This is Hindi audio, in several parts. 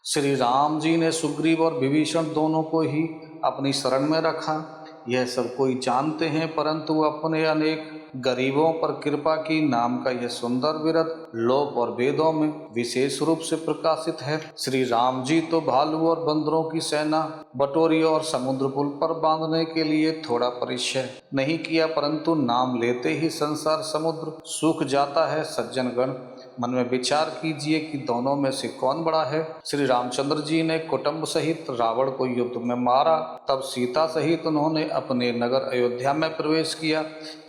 श्री राम जी ने सुग्रीव और विभीषण दोनों को ही अपनी शरण में रखा। यह सब कोई जानते हैं, परंतु अपने अनेक गरीबों पर कृपा की नाम का यह सुंदर विरत लोक और वेदों में विशेष रूप से प्रकाशित है। श्री राम जी तो भालू और बंदरों की सेना बटोरी और समुद्र पुल पर बांधने के लिए थोड़ा परिश्रम नहीं किया, परंतु नाम लेते ही संसार समुद्र सूख जाता है। सज्जनगण, मन में विचार कीजिए कि दोनों में से कौन बड़ा है। श्री रामचंद्र जी ने कुटुंब सहित रावण को युद्ध में मारा, तब सीता सहित उन्होंने अपने नगर अयोध्या में प्रवेश किया।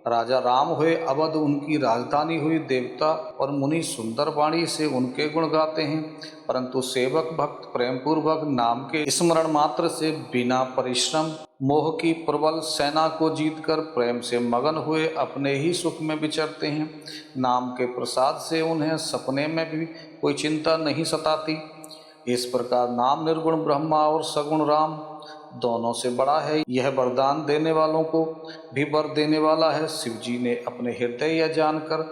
राजा राम हुए अवध उनकी राजधानी हुई। देवता और मुनि सुंदर वाणी से उनके गुण गाते हैं, परंतु सेवक भक्त प्रेम पूर्वक नाम के स्मरण मात्र से बिना परिश्रम मोह की प्रबल सेना को जीतकर प्रेम से मगन हुए अपने ही सुख में विचरते हैं। नाम के प्रसाद से उन्हें सपने में भी कोई चिंता नहीं सताती। इस प्रकार नाम निर्गुण ब्रह्मा और सगुण राम दोनों से बड़ा है। यह वरदान देने वालों को भी वर देने वाला है। शिव जी ने अपने हृदय यह जानकर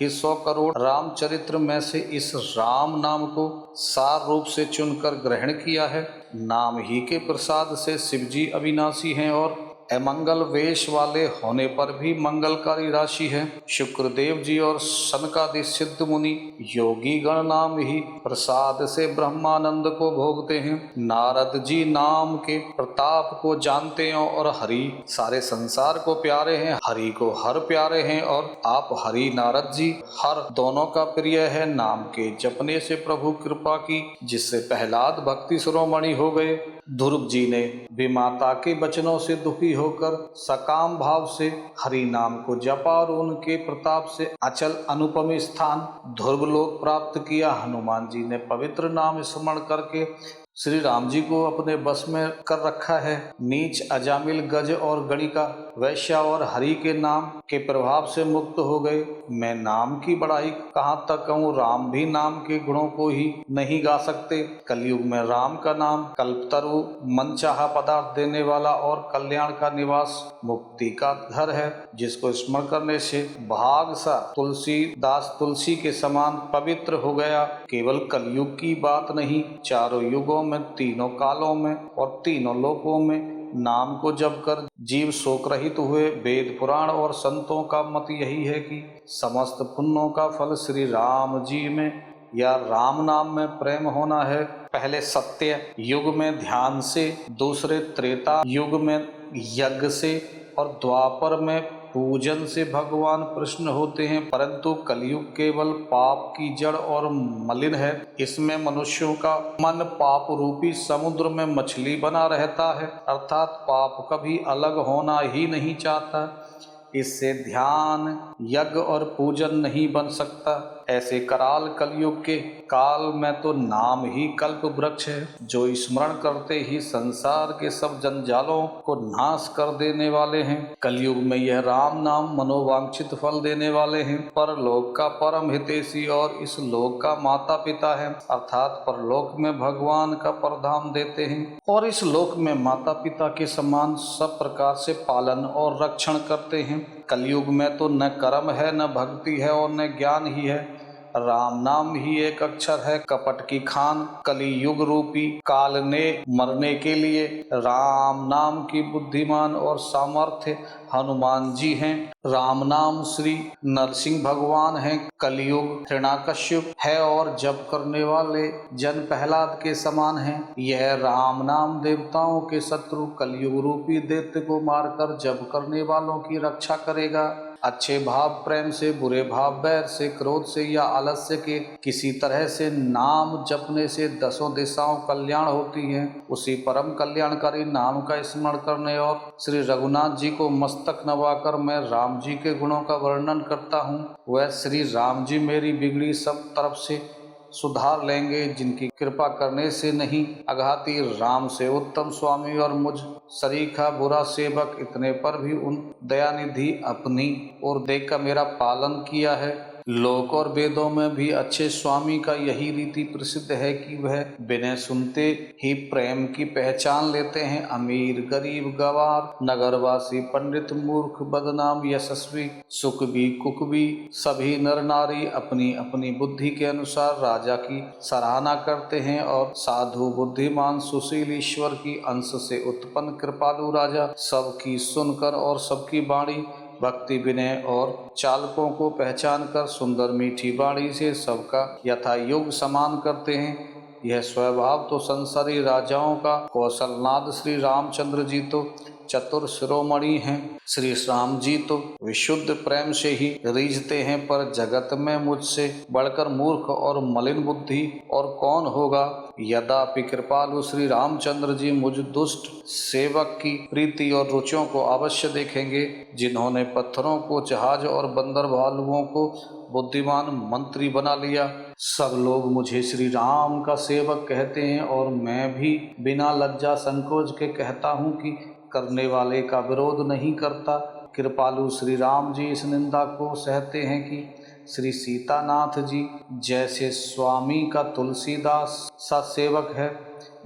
ही 100 करोड़ रामचरित्र में से इस राम नाम को सार रूप से चुनकर ग्रहण किया है। नाम ही के प्रसाद से शिव जी अविनाशी हैं और अमंगल वेश वाले होने पर भी मंगलकारी राशि है। शुक्रदेव जी और सनकादि सिद्ध मुनि योगी गण नाम ही प्रसाद से ब्रह्मानंद को भोगते हैं। नारद जी नाम के प्रताप को जानते हैं और हरि सारे संसार को प्यारे हैं। हरि को हर प्यारे हैं और आप हरि नारद जी हर दोनों का प्रिय है। नाम के जपने से प्रभु कृपा की, जिससे प्रहलाद भक्ति शिरोमणि हो गए। ध्रुव जी ने भी माता के वचनों से दुखी होकर सकाम भाव से हरि नाम को जपा और उनके प्रताप से अचल अनुपम स्थान ध्रुवलोक प्राप्त किया। हनुमान जी ने पवित्र नाम स्मरण करके श्री राम जी को अपने बस में कर रखा है। नीच अजामिल गज और गणिका वैश्या और हरि के नाम के प्रभाव से मुक्त हो गए। मैं नाम की बड़ाई कहाँ तक कहूँ, राम भी नाम के गुणों को ही नहीं गा सकते। कलयुग में राम का नाम कल्पतरु मनचाहा पदार्थ देने वाला और कल्याण का निवास मुक्ति का घर है, जिसको स्मरण करने से भाग सा तुलसीदास तुलसी के समान पवित्र हो गया। केवल कलयुग की बात नहीं, चारों युगों में, तीनों कालों में और तीनों लोकों में नाम को जप कर जीव शोक रहित हुए। वेद पुराण और संतों का मत यही है कि समस्त पुण्यों का फल श्री राम जी में या राम नाम में प्रेम होना है। पहले सत्य युग में ध्यान से, दूसरे त्रेता युग में यज्ञ से और द्वापर में पूजन से भगवान प्रसन्न होते हैं। परंतु कलयुग केवल पाप की जड़ और मलिन है। इसमें मनुष्यों का मन पाप रूपी समुद्र में मछली बना रहता है, अर्थात पाप कभी अलग होना ही नहीं चाहता। इससे ध्यान, यज्ञ और पूजन नहीं बन सकता। ऐसे कराल कलयुग के काल में तो नाम ही कल्प वृक्ष है, जो स्मरण करते ही संसार के सब जंजालों को नाश कर देने वाले हैं। कलयुग में यह राम नाम मनोवांछित फल देने वाले हैं। परलोक का परम हितैषी और इस लोक का माता पिता है, अर्थात परलोक में भगवान का परधाम देते हैं और इस लोक में माता पिता के समान सब प्रकार से पालन और रक्षण करते हैं। कलयुग में तो न कर्म है, न भक्ति है और न ज्ञान ही है। राम नाम ही एक अक्षर है। कपट की खान कलियुग रूपी काल ने मरने के लिए राम नाम की बुद्धिमान और सामर्थ्य हनुमान जी हैं। राम नाम श्री नरसिंह भगवान हैं। कलियुग हिरण्याकश्यप है और जप करने वाले जन प्रहलाद के समान हैं। यह राम नाम देवताओं के शत्रु कलयुग रूपी दैत्य को मारकर जप करने वालों की रक्षा करेगा। अच्छे भाव प्रेम से, बुरे भाव बैर से, क्रोध से या आलस्य के किसी तरह से नाम जपने से 10 दिशाओं कल्याण होती है। उसी परम कल्याणकारी नाम का स्मरण करने और श्री रघुनाथ जी को मस्तक नवाकर मैं राम जी के गुणों का वर्णन करता हूँ। वह श्री राम जी मेरी बिगड़ी सब तरफ से सुधार लेंगे, जिनकी कृपा करने से नहीं अघाती। राम से उत्तम स्वामी और मुझ सरीखा बुरा सेवक, इतने पर भी उन दयानिधि अपनी ओर देखकर मेरा पालन किया है। लोक और वेदों में भी अच्छे स्वामी का यही रीति प्रसिद्ध है कि वह बिना सुनते ही प्रेम की पहचान लेते हैं। अमीर गरीब गवार नगरवासी पंडित मूर्ख बदनाम यशस्वी सुख भी कुक भी सभी नर नारी अपनी अपनी बुद्धि के अनुसार राजा की सराहना करते हैं और साधु बुद्धिमान सुशील ईश्वर की अंश से उत्पन्न कृपालु राजा सबकी सुनकर और सबकी वाणी भक्ति विनय और चालकों को पहचान कर सुंदर मीठी वाणी से सबका यथा योग समान करते हैं। यह स्वभाव तो संसारी राजाओं का कौशलनाद श्री रामचंद्र जी तो चतुर शिरोमणि हैं। श्री राम जी तो विशुद्ध प्रेम से ही रीझते हैं, पर जगत में मुझसे बढ़कर मूर्ख और मलिन बुद्धि और कौन होगा। यद्यपि कृपालु श्री रामचंद्र जी मुझ दुष्ट सेवक की प्रीति और रुचियों को अवश्य देखेंगे, जिन्होंने पत्थरों को जहाज और बंदर भालुओं को बुद्धिमान मंत्री बना लिया। सब लोग मुझे श्री राम का सेवक कहते हैं और मैं भी बिना लज्जा संकोच के कहता हूँ कि करने वाले का विरोध नहीं करता। कृपालु श्री राम जी इस निंदा को सहते हैं कि श्री सीतानाथ जी जैसे स्वामी का तुलसीदास सा सेवक है।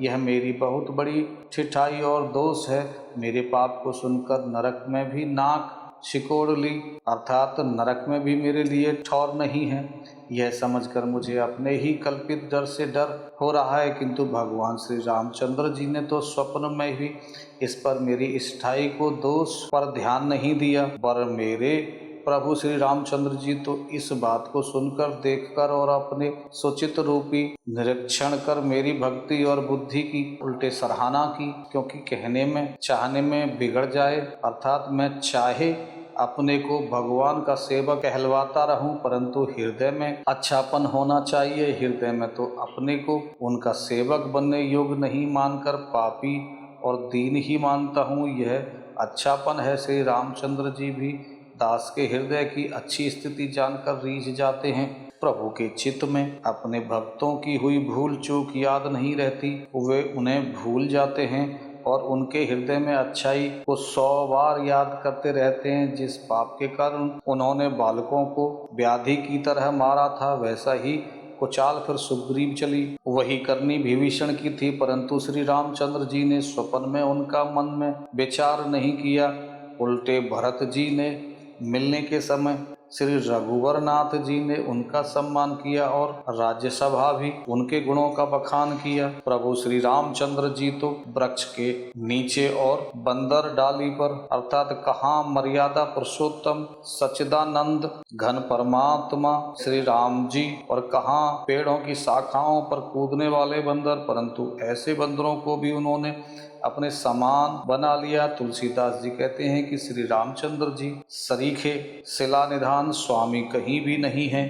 यह मेरी बहुत बड़ी ठिठाई और दोष है। मेरे पाप को सुनकर नरक में भी नाक सिकोड़ ली, अर्थात नरक में भी मेरे लिए ठौर नहीं है। यह समझकर मुझे अपने ही कल्पित डर से डर हो रहा है, किंतु भगवान श्री रामचंद्र जी ने तो स्वप्न में भी इस पर मेरी इष्टाई को दोष पर ध्यान नहीं दिया। पर मेरे प्रभु श्री रामचंद्र जी तो इस बात को सुनकर देखकर और अपने सुचित रूपी निरीक्षण कर मेरी भक्ति और बुद्धि की उल्टे सराहना की, क्योंकि कहने में चाहने में बिगड़ जाए, अर्थात मैं चाहे अपने को भगवान का सेवक कहलवाता रहूं, परंतु हृदय में अच्छापन होना चाहिए। हृदय में तो अपने को उनका सेवक बनने योग्य नहीं मानकर पापी और दीन ही मानता हूँ। यह अच्छापन है। श्री रामचंद्र जी भी दास के हृदय की अच्छी स्थिति जानकर रीझ जाते हैं। प्रभु के चित्त में अपने भक्तों की हुई भूल चूक याद नहीं रहती, वे उन्हें भूल जाते हैं और उनके हृदय में अच्छाई को 100 बार याद करते रहते हैं। जिस पाप के कारण उन्होंने बालकों को व्याधि की तरह मारा था, वैसा ही कुचाल फिर सुग्रीव चली वही करनी विभीषण की थी, परंतु श्री रामचंद्र जी ने स्वप्न में उनका मन में विचार नहीं किया। उल्टे भरत जी ने मिलने के समय श्री रघुवर नाथ जी ने उनका सम्मान किया और राज्यसभा भी उनके गुणों का बखान किया। प्रभु श्री रामचंद्र जी तो वृक्ष के नीचे और बंदर डाली पर, अर्थात कहाँ मर्यादा पुरुषोत्तम सच्चिदानंद घन परमात्मा श्री राम जी और कहाँ पेड़ों की शाखाओं पर कूदने वाले बंदर, परंतु ऐसे बंदरों को भी उन्होंने अपने समान बना लिया। तुलसीदास जी कहते हैं कि श्री रामचंद्र जी सरीखे शिलानिधान स्वामी कहीं भी नहीं है।